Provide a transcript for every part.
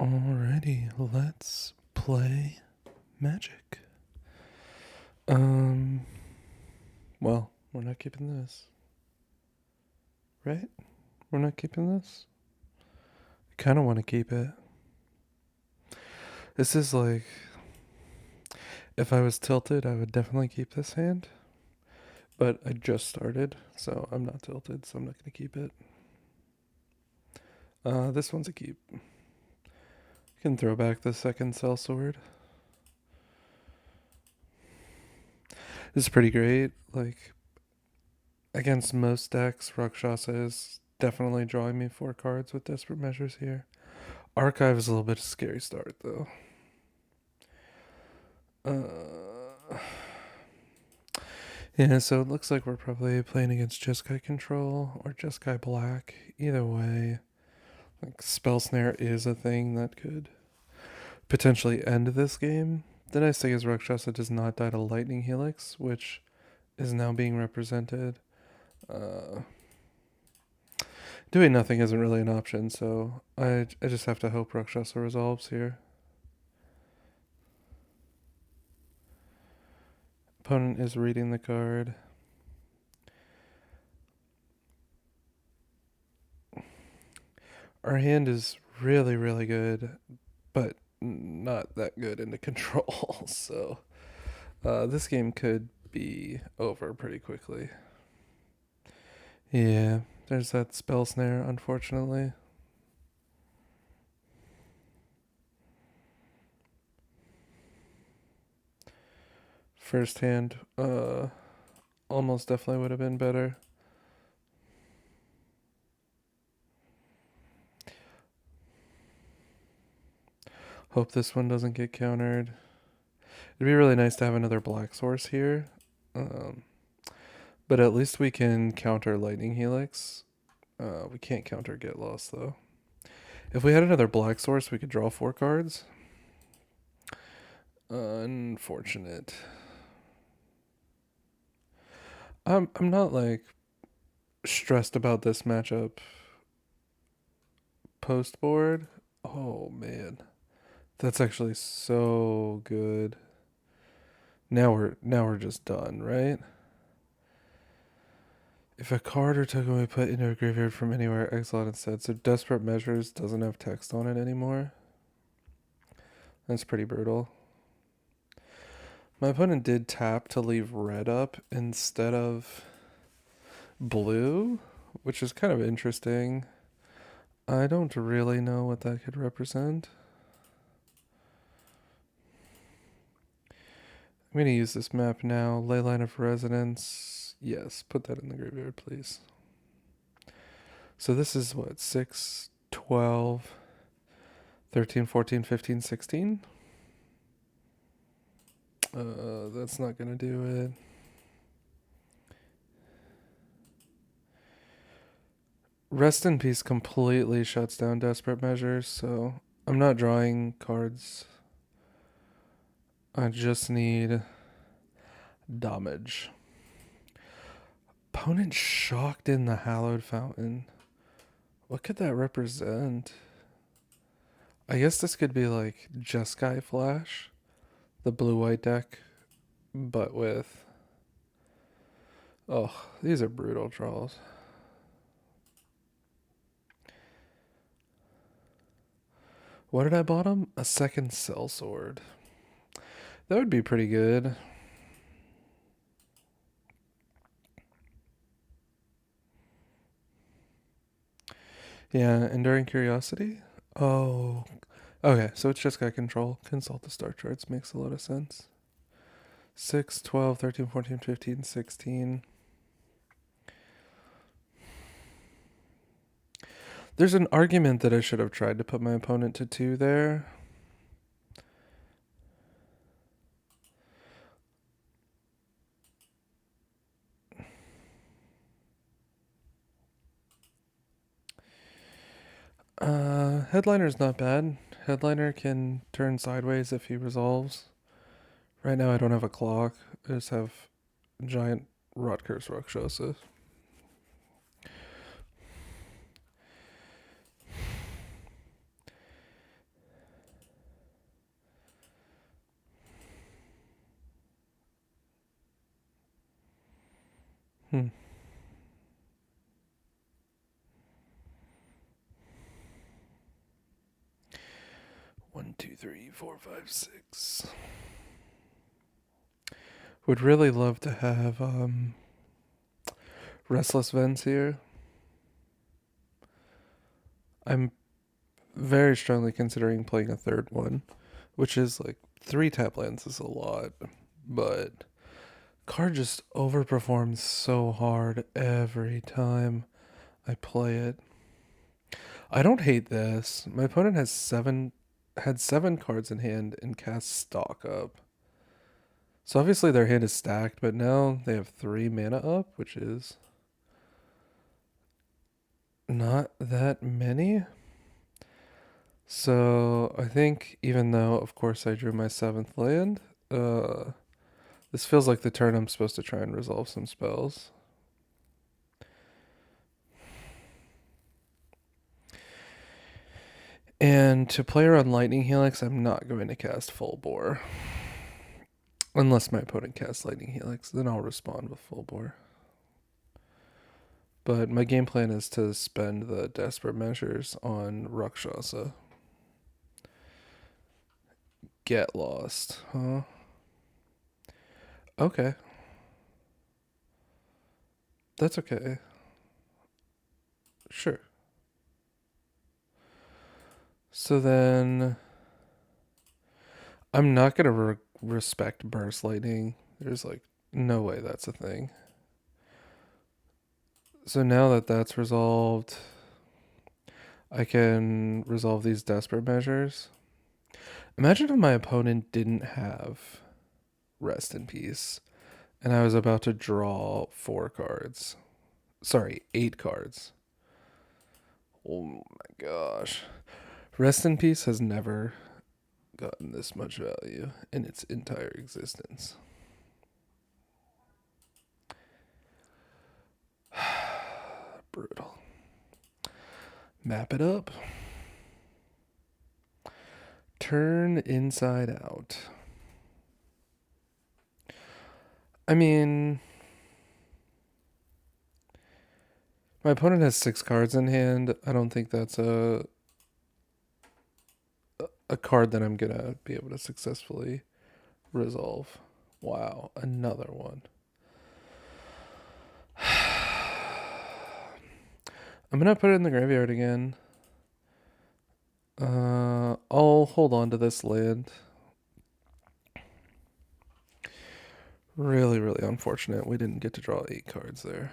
Alrighty, let's play Magic. Well, we're not keeping this. Right? We're not keeping this? I kind of want to keep it. This is like, if I was tilted, I would definitely keep this hand. But I just started, so I'm not tilted, so I'm not going to keep it. This one's a keep. You can throw back the second sellsword. This is pretty great. Like, against most decks, Rakshasa is definitely drawing me 4 cards with Desperate Measures here. Archive is a little bit of a scary start, though. Yeah, so it looks like we're probably playing against Jeskai Control or Jeskai Black. Either way, like Spell Snare is a thing that could potentially end this game. The nice thing is Rakshasa does not die to Lightning Helix, which is now being represented. Doing nothing isn't really an option, so I just have to hope Rakshasa resolves here. Opponent is reading the card. Our hand is really, really good, but not that good into control, so this game could be over pretty quickly. Yeah, there's that spell snare, unfortunately. First hand, almost definitely would have been better. Hope this one doesn't get countered. It'd be really nice to have another black source here. But at least we can counter Lightning Helix. We can't counter Get Lost, though. If we had another black source, we could draw 4 cards. Unfortunate. I'm not like stressed about this matchup post board. Oh man. That's actually so good. Now we're just done, right? If a card or token we put into a graveyard from anywhere, exile it instead. So Desperate Measures doesn't have text on it anymore. That's pretty brutal. My opponent did tap to leave red up instead of blue, which is kind of interesting. I don't really know what that could represent. I'm going to use this map now. Leyline of Resonance. Yes, put that in the graveyard, please. So this is what, 6, 12, 13, 14, 15, 16? That's not going to do it. Rest in Peace completely shuts down Desperate Measures, so I'm not drawing cards. I just need damage. Opponent shocked in the Hallowed Fountain. What could that represent? I guess this could be like Jeskai Flash, the blue-white deck, but with... Oh, these are brutal draws. What did I bottom? A second sellsword. That would be pretty good. Yeah, Enduring Curiosity? Oh, okay, so it's Jeskai Control. Consult the star charts. Makes a lot of sense. 6, 12, 13, 14, 15, 16. There's an argument that I should have tried to put my opponent to 2 there. Headliner's not bad. Headliner can turn sideways if he resolves. Right now I don't have a clock. I just have giant Rutgers Rakshasa. Hmm. One, two, three, four, five, six. Would really love to have Restless Vents here. I'm very strongly considering playing a third one, which is like 3 tap lands is a lot, but card just overperforms so hard every time I play it. I don't hate this. My opponent had 7 cards in hand and cast Stock Up. So obviously their hand is stacked, but now they have 3 mana up, which is not that many. So I think even though, of course, I drew my 7th land, this feels like the turn I'm supposed to try and resolve some spells. And to play around Lightning Helix, I'm not going to cast Full Bore. Unless my opponent casts Lightning Helix, then I'll respond with Full Bore. But my game plan is to spend the Desperate Measures on Rakshasa. Get lost, huh? Okay. That's okay. Sure. So then I'm not going to respect Burst Lightning. There's like no way that's a thing. So now that that's resolved, I can resolve these Desperate Measures. Imagine if my opponent didn't have Rest in Peace and I was about to draw 4 cards. Sorry, 8 cards. Oh my gosh. Rest in Peace has never gotten this much value in its entire existence. Brutal. Map it up. Turn inside out. I mean, my opponent has 6 cards in hand. I don't think that's a card that I'm going to be able to successfully resolve. Wow, another one. I'm going to put it in the graveyard again. I'll hold on to this land. Really, really unfortunate. We didn't get to draw 8 cards there.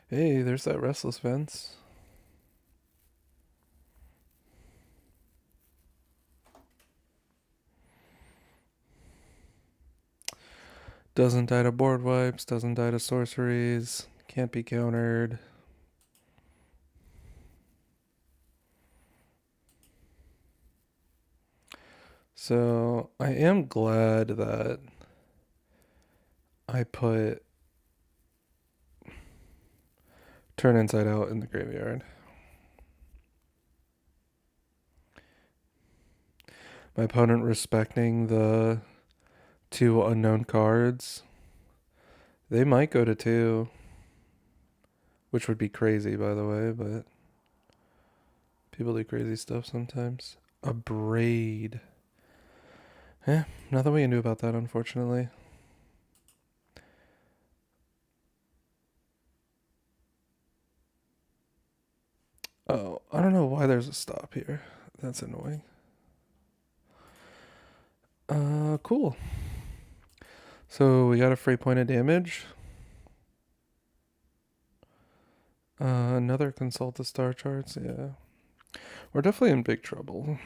Hey, there's that Restless Fence. Doesn't die to board wipes, doesn't die to sorceries, can't be countered. So I am glad that I put Turn Inside Out in the graveyard. My opponent respecting the 2 unknown cards. They might go to 2, which would be crazy, by the way, but people do crazy stuff sometimes. A braid. Nothing we can do about that, unfortunately. Oh, I don't know why there's a stop here. That's annoying. Cool. So we got a free point of damage. Another consult the star charts. Yeah. We're definitely in big trouble.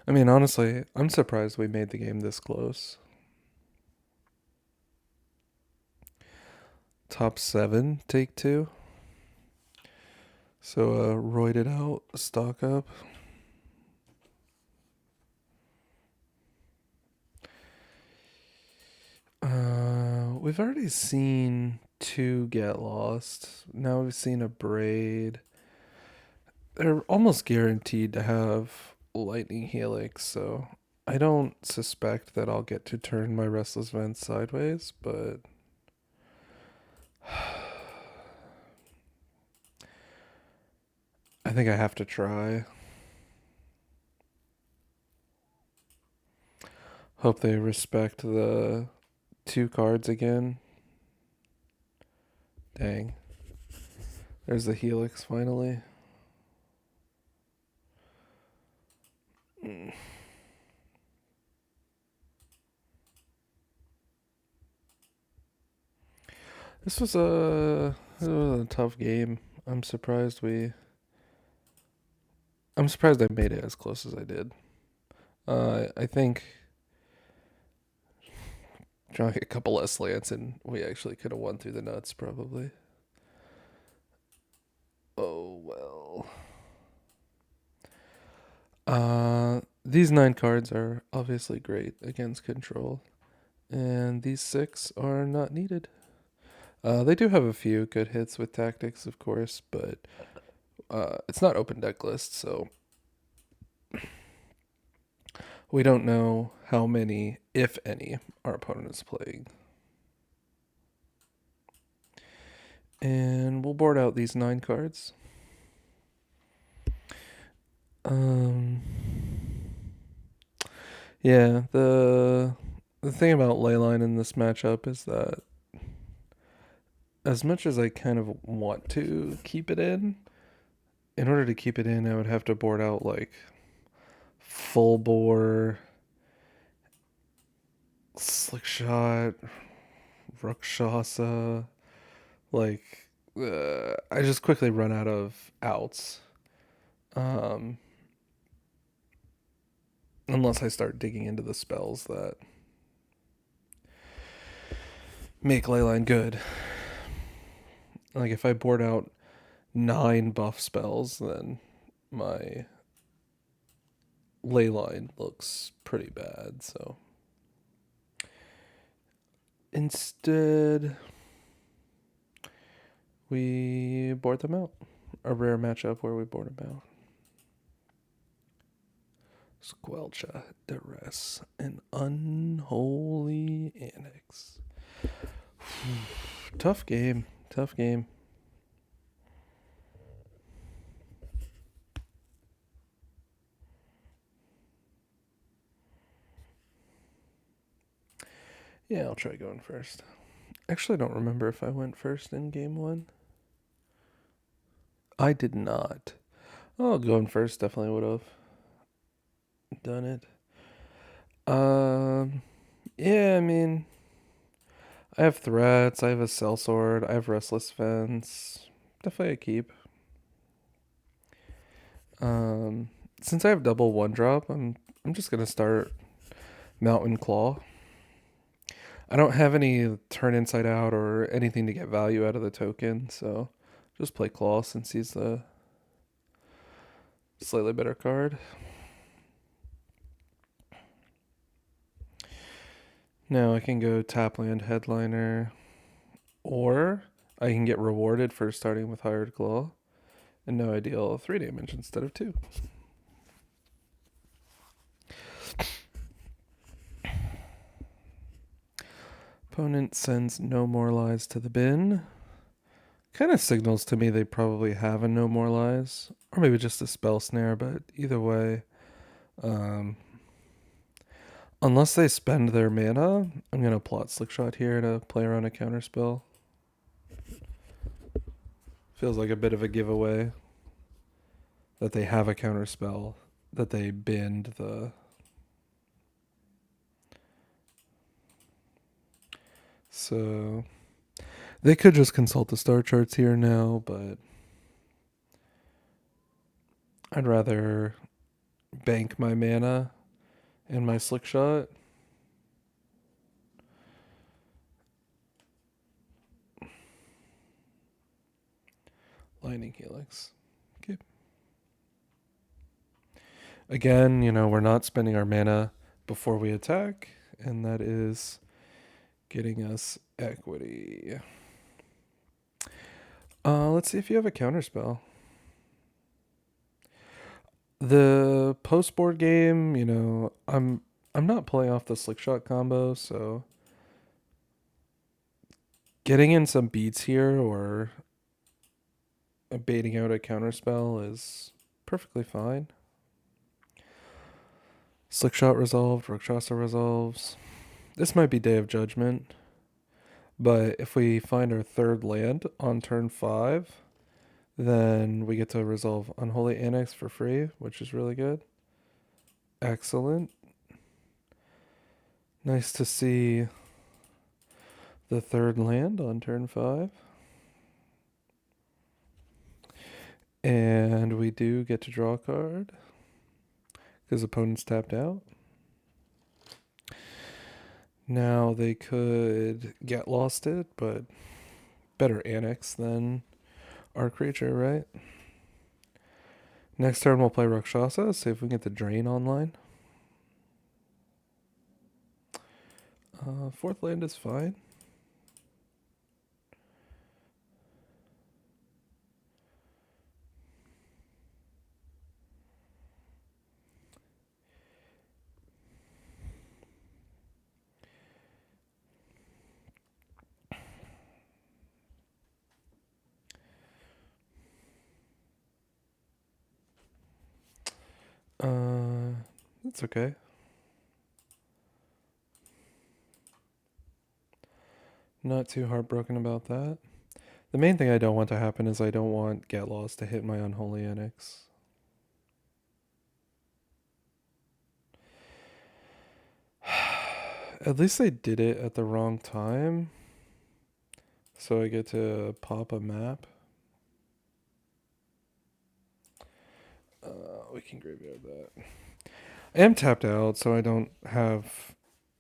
I mean, honestly, I'm surprised we made the game this close. Top 7, take 2. So, roided out, stock up. We've already seen two get lost. Now we've seen a braid. They're almost guaranteed to have lightning helix, so I don't suspect that I'll get to turn my restless vents sideways, but I think I have to try. Hope they respect the two cards again. Dang. There's the helix finally. This was a tough game. I'm surprised I made it as close as I did. I think drawing a couple less slants and we actually could have won through the nuts probably. Oh well. These 9 cards are obviously great against control, and these 6 are not needed. They do have a few good hits with tactics, of course, but it's not open deck list, so we don't know how many, if any, our opponent is playing. And we'll board out these 9 cards. Yeah, the thing about Leyline in this matchup is that as much as I kind of want to keep it in order to keep it in, I would have to board out like full bore, slick shot, Rakshasa. Like, I just quickly run out of outs. Unless I start digging into the spells that make Leyline good. Like, if I board out 9 buff spells, then my Leyline looks pretty bad, so. Instead, we board them out. A rare matchup where we board them out. Squelcha, Duress, and Unholy Annex. Tough game. Tough game. Yeah, I'll try going first. Actually, I don't remember if I went first in game 1. I did not. Oh, going first definitely would have done it. Yeah, I mean, I have threats, I have a sellsword, I have restless fence. Definitely a keep. Since I have double 1-drop, I'm just gonna start Mountain Claw. I don't have any turn inside out or anything to get value out of the token, so just play Claw since he's the slightly better card. Now I can go Tapland Headliner, or I can get rewarded for starting with Hired Claw, and now I deal 3 damage instead of 2. Opponent sends No More Lies to the bin. Kind of signals to me they probably have a No More Lies, or maybe just a Spell Snare, but either way, unless they spend their mana, I'm going to plot Slickshot here to play around a counterspell. Feels like a bit of a giveaway that they have a counterspell, that they bend the... So they could just consult the star charts here now, but I'd rather bank my mana and my Slickshot. Lightning Helix. Okay. Again, we're not spending our mana before we attack, and that is getting us equity. Let's see if you have a counterspell. The post board game, you know, I'm not pulling off the slick shot combo, so getting in some beats here or baiting out a counterspell is perfectly fine. Slick shot resolved, Rakshasa resolves. This might be Day of Judgment, but if we find our third land on turn 5, then we get to resolve Unholy Annex for free, which is really good. Excellent. Nice to see the third land on turn 5. And we do get to draw a card because opponent's tapped out. Now they could get lost it, but better Annex than our creature, right? Next turn we'll play Rakshasa, see if we can get the Drain online. Fourth land is fine. That's okay. Not too heartbroken about that. The main thing I don't want to happen is I don't want Get Lost to hit my Unholy Annex. At least they did it at the wrong time. So I get to pop a map. We can graveyard that. I am tapped out, so I don't have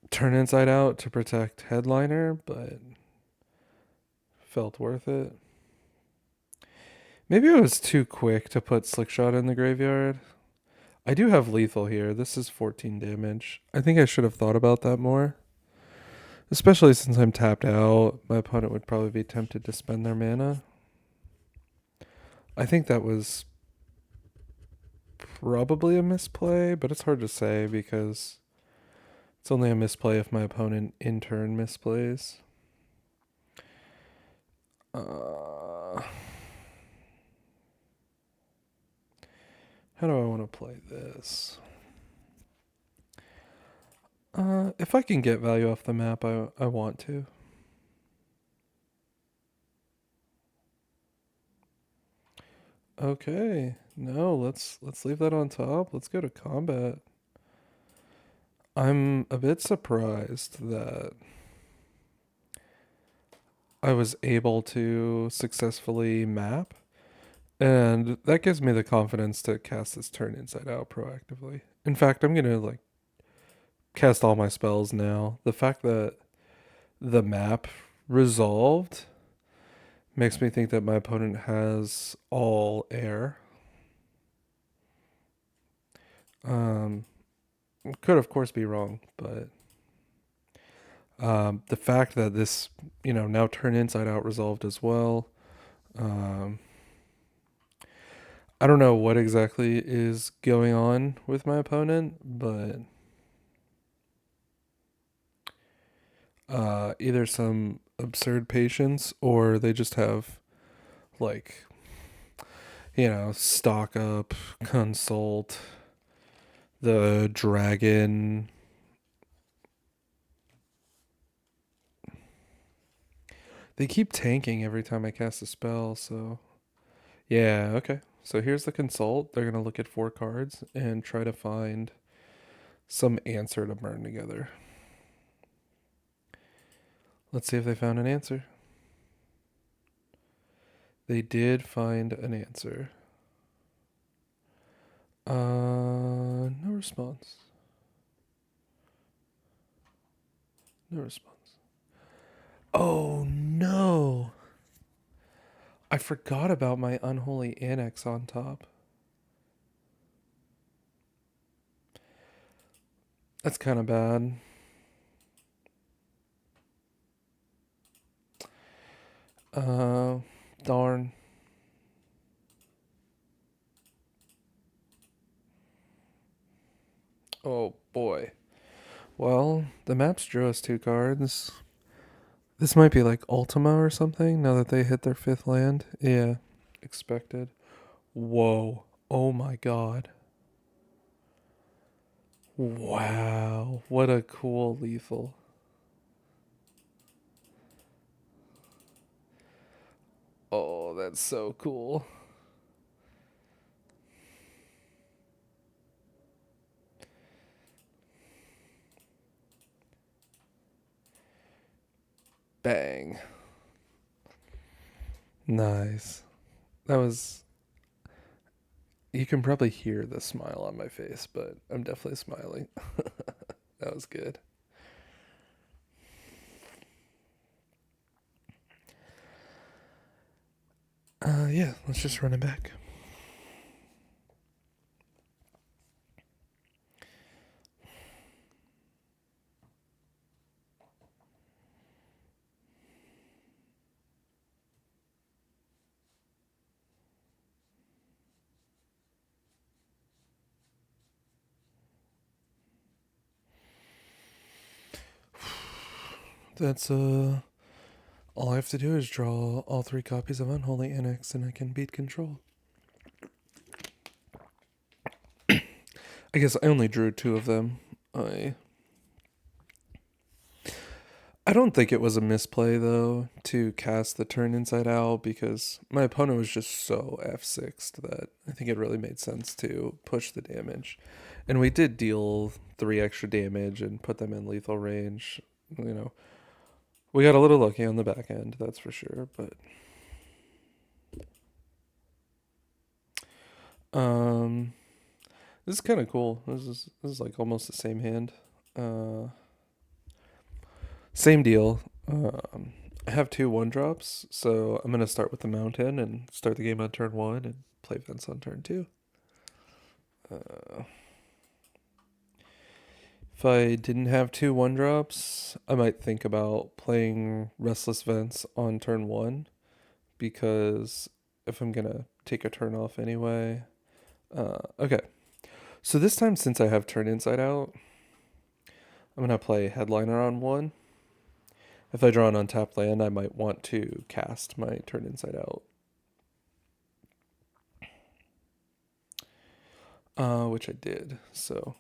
Turn Inside Out to protect Headliner, but felt worth it. Maybe I was too quick to put Slickshot in the graveyard. I do have lethal here. This is 14 damage. I think I should have thought about that more. Especially since I'm tapped out, my opponent would probably be tempted to spend their mana. I think that was probably a misplay, but it's hard to say because it's only a misplay if my opponent in turn misplays. How do I want to play this? If I can get value off the map, I want to. Okay, no, let's leave that on top. Let's go to combat. I'm a bit surprised that I was able to successfully map, and that gives me the confidence to cast this turn inside out proactively. In fact, I'm gonna like cast all my spells now. The fact that the map resolved makes me think that my opponent has all air. Could of course be wrong, but the fact that this, now turn inside out resolved as well. I don't know what exactly is going on with my opponent, but either some absurd patience or they just have like, stock up, consult, the dragon. They keep tanking every time I cast a spell, so yeah, okay. So here's the consult. They're gonna look at 4 cards and try to find some answer to burn together. Let's see if they found an answer. They did find an answer. No response. No response. Oh no! I forgot about my Unholy Annex on top. That's kind of bad. Darn. Oh boy. Well, the maps drew us 2 cards. This might be like Ultima or something now that they hit their 5th land. Yeah, expected. Whoa. Oh my god. Wow. What a cool lethal. Oh, that's so cool. Bang. Nice. That was. You can probably hear the smile on my face, but I'm definitely smiling. That was good. Yeah, let's just run it back. That's all I have to do is draw all 3 copies of Unholy Annex and I can beat Control. I guess I only drew 2 of them. I don't think it was a misplay though to cast the turn inside out because my opponent was just so F6'd that I think it really made sense to push the damage. And we did deal 3 extra damage and put them in lethal range. You know, we got a little lucky on the back end, that's for sure, but um this is kind of cool. This is like almost the same hand. Same deal. I have 2 1-drops, so I'm gonna start with the mountain and start the game on turn 1 and play fence on turn 2. If I didn't have 2 1-drops, I might think about playing Restless Vents on turn 1 because if I'm gonna take a turn off anyway. Okay, so this time since I have turn inside out, I'm gonna play Headliner on 1. If I draw an untapped land, I might want to cast my turn inside out. Which I did. So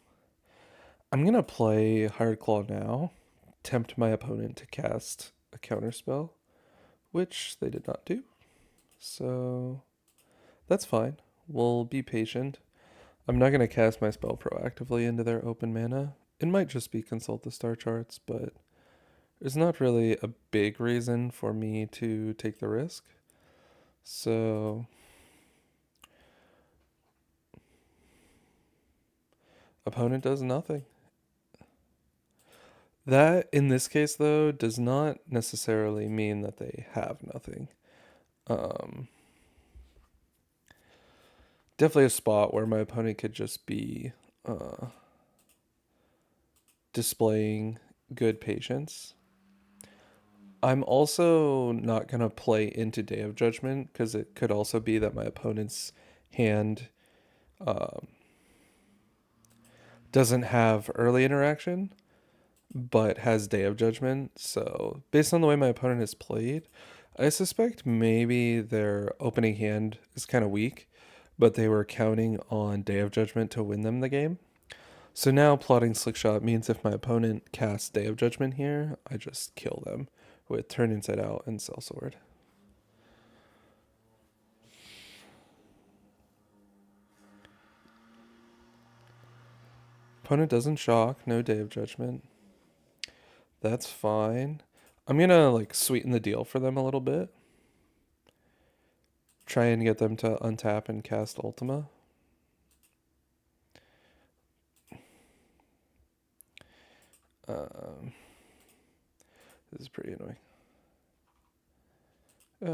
I'm going to play Hired Claw now, tempt my opponent to cast a counterspell, which they did not do. So that's fine. We'll be patient. I'm not going to cast my spell proactively into their open mana. It might just be consult the star charts, but there's not really a big reason for me to take the risk. So opponent does nothing. That, in this case, though, does not necessarily mean that they have nothing. Um, Definitely a spot where my opponent could just be displaying good patience. I'm also not going to play into Day of Judgment because it could also be that my opponent's hand um, doesn't have early interaction but has Day of Judgment. So, based on the way my opponent has played, I suspect maybe their opening hand is kind of weak, but they were counting on Day of Judgment to win them the game. So now plotting Slickshot means if my opponent casts Day of Judgment here, I just kill them with Turn Inside Out and Sellsword. Opponent doesn't shock, no Day of Judgment. That's fine. I'm gonna like sweeten the deal for them a little bit. Try and get them to untap and cast Ultima. Um, this is pretty annoying.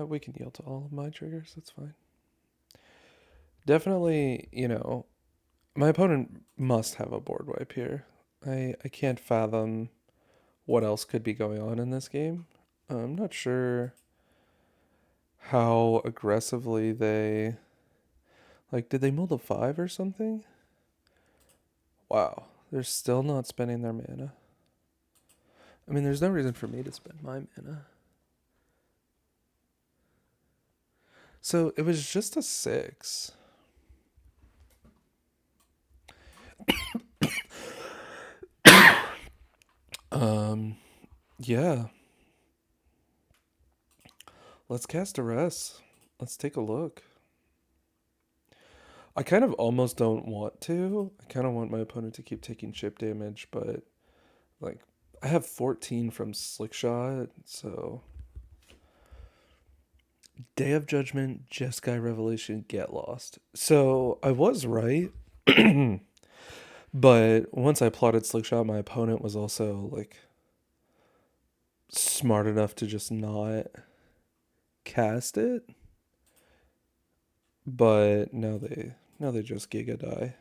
We can yield to all of my triggers. That's fine. Definitely, my opponent must have a board wipe here. I can't fathom what else could be going on in this game. I'm not sure how aggressively they, like, did they mill the 5 or something? Wow, they're still not spending their mana. I mean, there's no reason for me to spend my mana. So it was just a 6. Yeah. Let's cast Arrest. Let's take a look. I kind of almost don't want to. I kind of want my opponent to keep taking chip damage, but like I have 14 from Slickshot, so Day of Judgment, Jeskai Revelation, Get Lost. So I was right. But once I plotted Slickshot, my opponent was also like smart enough to just not cast it. But now they just Giga die.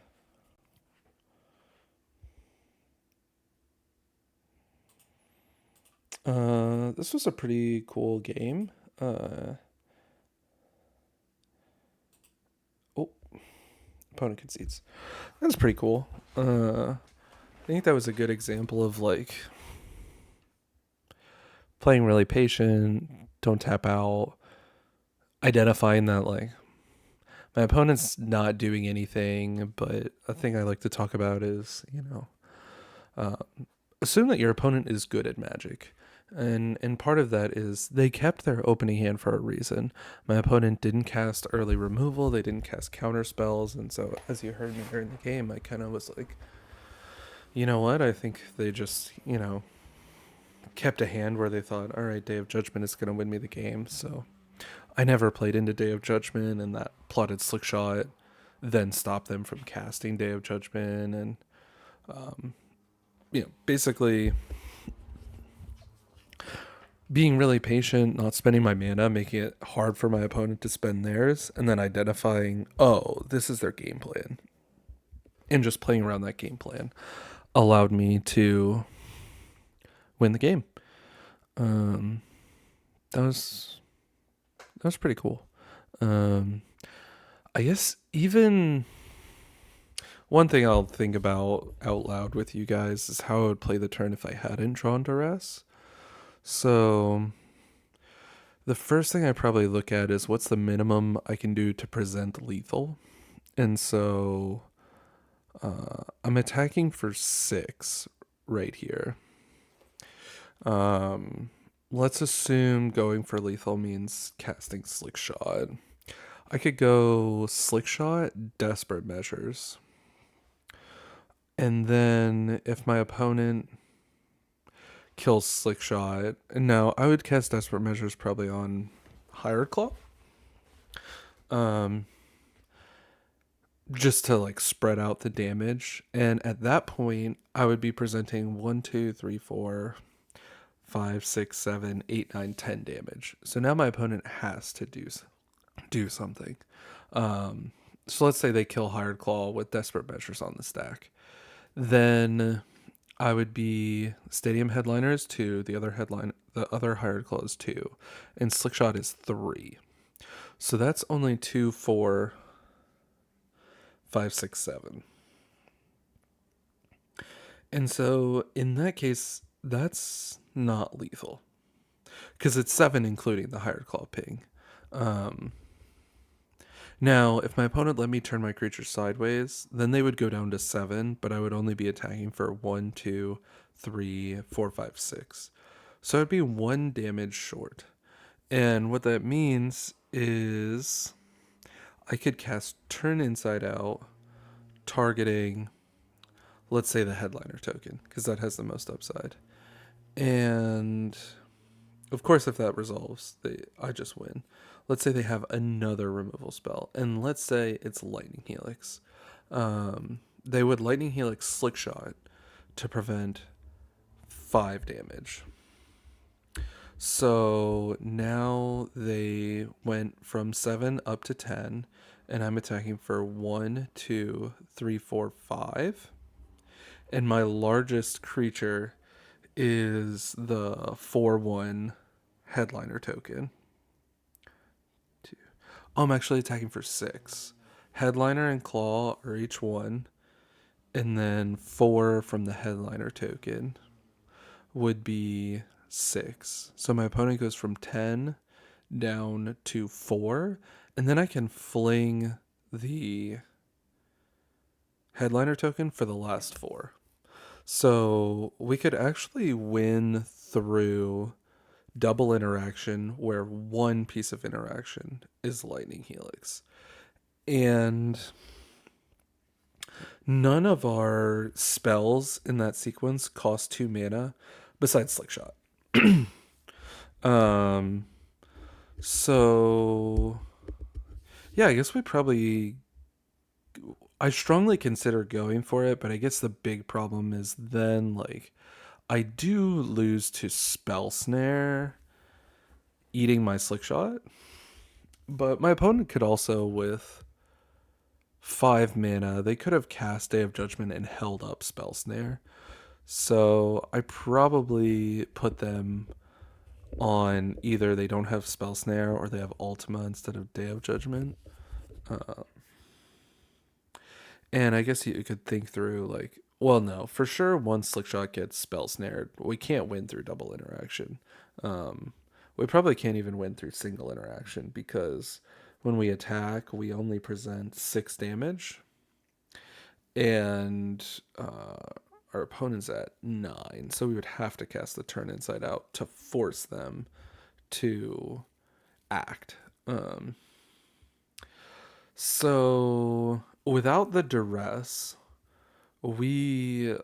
This was a pretty cool game. Oh, opponent concedes. That's pretty cool. I think that was a good example of like playing really patient, don't tap out, identifying that like my opponent's not doing anything, but a thing I like to talk about is, assume that your opponent is good at Magic. And part of that is they kept their opening hand for a reason. My opponent didn't cast early removal, they didn't cast counter spells, and so as you heard me during the game, I kind of was like, you know what? I think they just, kept a hand where they thought, all right, Day of Judgment is going to win me the game. So I never played into Day of Judgment, and that plotted Slickshot then stopped them from casting Day of Judgment. And, basically being really patient, not spending my mana, making it hard for my opponent to spend theirs, and then identifying, oh, this is their game plan, and just playing around that game plan allowed me to win the game. That was pretty cool. I guess even one thing I'll think about out loud with you guys is how I would play the turn if I hadn't drawn Duress. So the first thing I probably look at is what's the minimum I can do to present lethal. And so I'm attacking for 6 right here. Let's assume going for lethal means casting Slickshot. I could go Slickshot, Desperate Measures. And then if my opponent kills Slickshot, no, I would cast Desperate Measures probably on Hired Claw. Just to like spread out the damage. And at that point, I would be presenting 1, 2, 3, 4, 5, 6, 7, 8, 9, 10 damage. So now my opponent has to do something. So let's say they kill Hired Claw with Desperate Measures on the stack. Then I would be Stadium Headliner is 2, the other Hired Claw is 2, and Slickshot is 3. So that's only 2, 4, 5, 6, 7. And so in that case, that's not lethal. Because it's 7 including the Hired Claw ping. Now, if my opponent let me turn my creature sideways, then they would go down to 7, but I would only be attacking for 1, 2, 3, 4, 5, 6. So I'd be 1 damage short. And what that means is I could cast Turn Inside Out, targeting, let's say, the Headliner token, because that has the most upside. And of course, if that resolves, I just win. Let's say they have another removal spell, and let's say it's Lightning Helix. They would Lightning Helix Slickshot to prevent 5 damage. So now they went from 7 up to 10, and I'm attacking for 1, 2, 3, 4, 5. And my largest creature is the 4/1 Headliner token. I'm actually attacking for 6. Headliner and Claw are each 1, and then 4 from the Headliner token would be 6. So my opponent goes from 10 down to 4, and then I can fling the Headliner token for the last 4. So we could actually win through double interaction where one piece of interaction is Lightning Helix. And none of our spells in that sequence cost 2 mana besides Slickshot. um so yeah, I guess I strongly consider going for it, but I guess the big problem is then like I do lose to Spell Snare eating my Slickshot, but my opponent could also with 5 mana, they could have cast Day of Judgment and held up Spell Snare. So I probably put them on either they don't have Spell Snare or they have Ultima instead of Day of Judgment. And I guess you could think through like, well, no, for sure. Once Slickshot gets Spell Snared, we can't win through double interaction. We probably can't even win through single interaction because when we attack, we only present 6 damage, and our opponent's at 9, so we would have to cast the Turn Inside Out to force them to act. So without the duress, we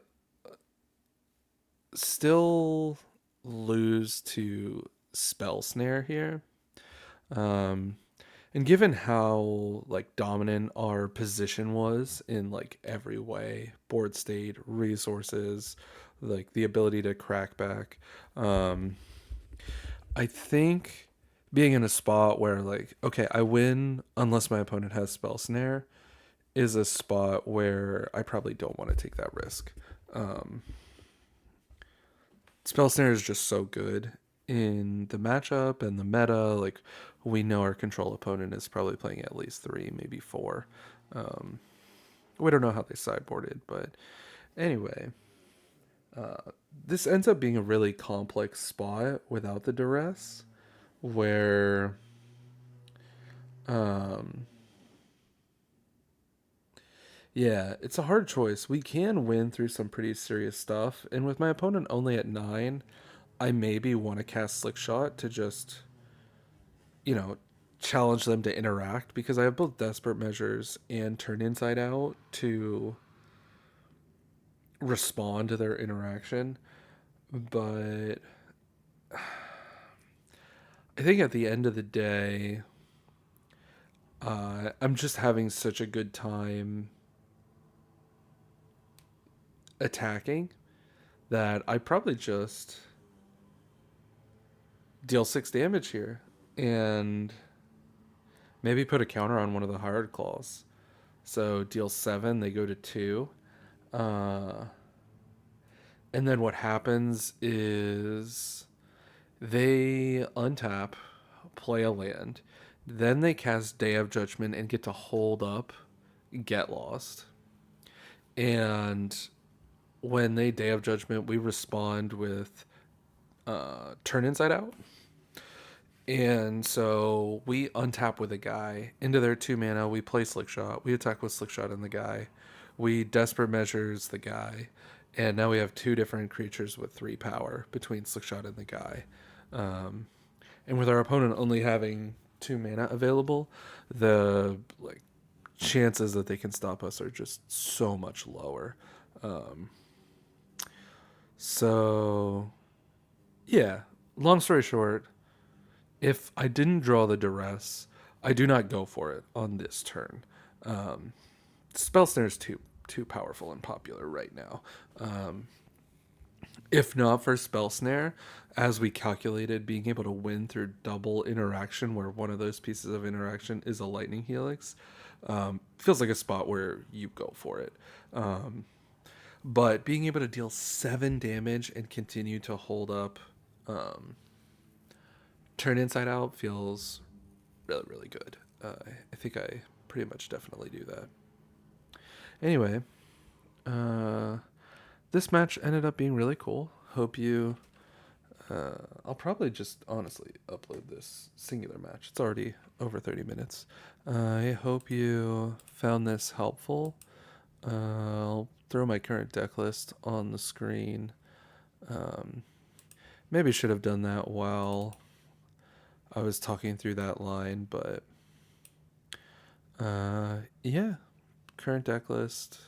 still lose to Spell Snare here. And given how like dominant our position was in like every way, board state, resources, like the ability to crack back, I think being in a spot where like, okay, I win unless my opponent has Spell Snare is a spot where I probably don't want to take that risk. Spell Snare is just so good in the matchup and the meta. Like, we know our control opponent is probably playing at least 3, maybe 4. We don't know how they sideboarded, but anyway, this ends up being a really complex spot without the duress, where yeah, it's a hard choice. We can win through some pretty serious stuff, and with my opponent only at 9, I maybe want to cast Slick Shot to just, you know, challenge them to interact because I have both Desperate Measures and Turn Inside Out to respond to their interaction. But I think at the end of the day, I'm just having such a good time attacking that I probably just deal 6 damage here and maybe put a counter on one of the hard claws. So deal 7, they go to 2. Uh, and then what happens is they untap, play a land. Then they cast Day of Judgment and get to hold up Get Lost. And when they Day of Judgment, we respond with Turn Inside Out. And so we untap with a guy into their 2 mana. We play Slick Shot. We attack with Slick Shot and the guy. We Desperate Measures the guy. And now we have 2 different creatures with 3 power between Slick Shot and the guy. And with our opponent only having 2 mana available, the like chances that they can stop us are just so much lower. So yeah, long story short, if I didn't draw the duress, I do not go for it on this turn. Spell Snare is too powerful and popular right now. If not for Spell Snare, as we calculated, being able to win through double interaction, where one of those pieces of interaction is a Lightning Helix, feels like a spot where you go for it. But being able to deal 7 damage and continue to hold up Turn Inside Out feels really, really good. I think I pretty much definitely do that. Anyway, this match ended up being really cool. Hope you. I'll probably just honestly upload this singular match. It's already over 30 minutes. I hope you found this helpful. I'll throw my current deck list on the screen. Maybe should have done that while I was talking through that line, but yeah, current deck list.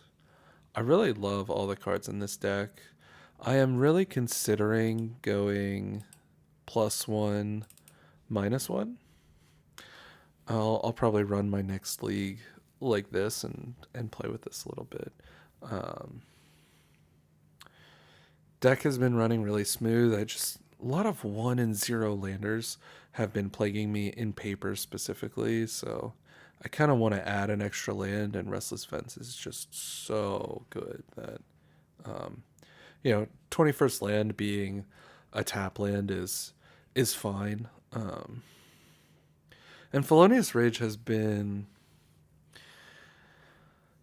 I really love all the cards in this deck. I am really considering going +1, -1. I'll probably run my next league like this and play with this a little bit. Um, Deck has been running really smooth. A lot of 1 and 0 landers have been plaguing me in paper specifically, so I kind of want to add an extra land, and Restless Fence is just so good that um, 21st land being a tap land is fine. And Felonious Rage has been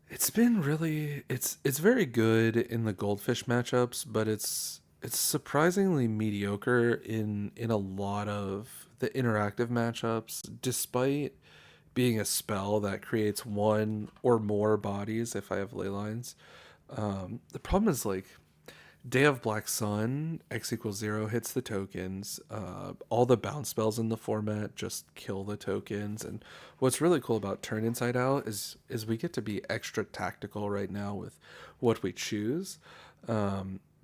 it's been really it's very good in the Goldfish matchups, but it's surprisingly mediocre in a lot of the interactive matchups, despite being a spell that creates one or more bodies if I have ley lines. The problem is like Day of Black Sun, X=0 hits the tokens. All the bounce spells in the format just kill the tokens. And what's really cool about Turn Inside Out is we get to be extra tactical right now with what we choose.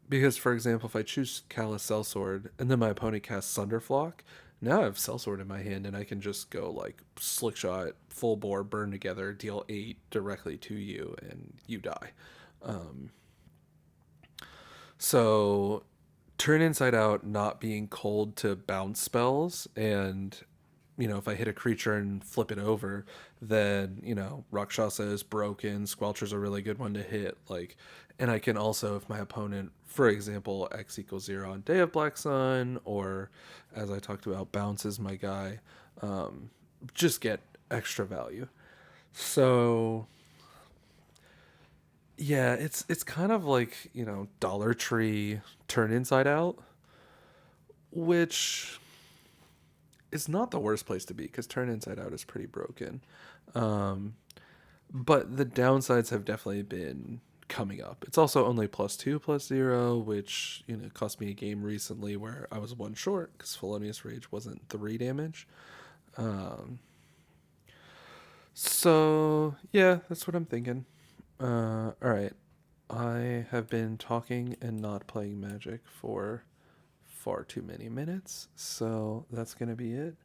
Because, for example, if I choose Callous Sellsword and then my opponent casts Sunderflock, now I have Sellsword in my hand and I can just go like Slick Shot, full bore, burn together, deal 8 directly to you, and you die. So Turn Inside Out not being cold to bounce spells, and if I hit a creature and flip it over, then Rakshasa is broken. Squelcher's a really good one to hit. And I can also, if my opponent, for example, X=0 on Day of Black Sun, or as I talked about, bounces my guy, just get extra value. So yeah, it's kind of like Dollar Tree Turn Inside Out, which is not the worst place to be because Turn Inside Out is pretty broken. Um, but the downsides have definitely been coming up. It's also only +2/+0, which cost me a game recently where I was one short because Felonious Rage wasn't 3 damage. Um, so yeah, that's what I'm thinking. All right. I have been talking and not playing Magic for far too many minutes, so that's going to be it.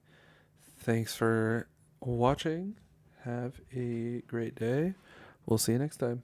Thanks for watching. Have a great day. We'll see you next time.